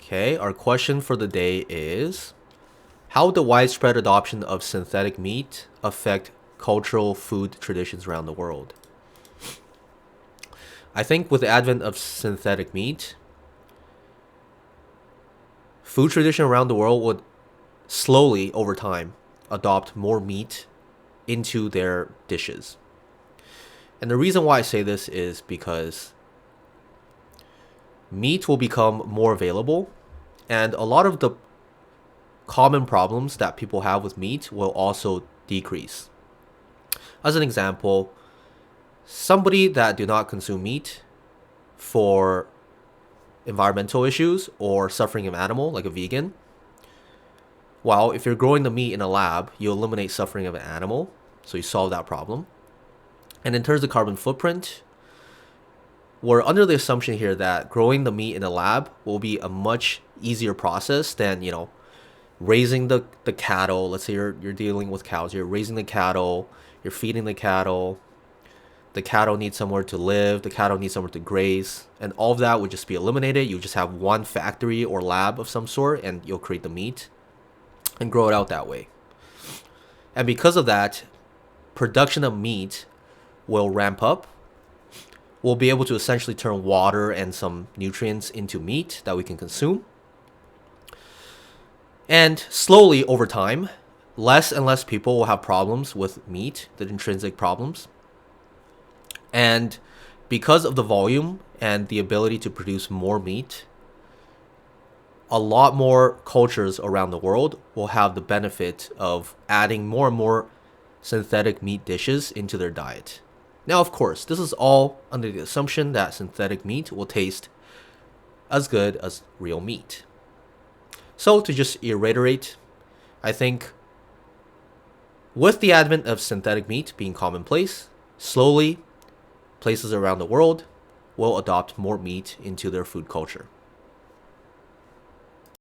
Okay, our question for the day is, how would the widespread adoption of synthetic meat affect cultural food traditions around the world? I think with the advent of synthetic meat, food tradition around the world would slowly, over time, adopt more meat into their dishes. And the reason why I say this is because meat will become more available, and a lot of the common problems that people have with meat will also decrease. As an example, somebody that do not consume meat for environmental issues or suffering of animal, like a vegan, well, if you're growing the meat in a lab, you eliminate suffering of an animal, so you solve that problem. And in terms of carbon footprint, we're under the assumption here that growing the meat in a lab will be a much easier process than, raising the cattle. Let's say you're dealing with cows. You're raising the cattle, you're feeding the cattle. The cattle need somewhere to live. The cattle need somewhere to graze. And all of that would just be eliminated. You just have one factory or lab of some sort, and you'll create the meat and grow it out that way. And because of that, production of meat will ramp up. We'll be able to essentially turn water and some nutrients into meat that we can consume. And slowly over time, less and less people will have problems with meat, the intrinsic problems. And because of the volume and the ability to produce more meat, a lot more cultures around the world will have the benefit of adding more and more synthetic meat dishes into their diet. Now, of course, this is all under the assumption that synthetic meat will taste as good as real meat. So to just reiterate, I think with the advent of synthetic meat being commonplace, slowly places around the world will adopt more meat into their food culture.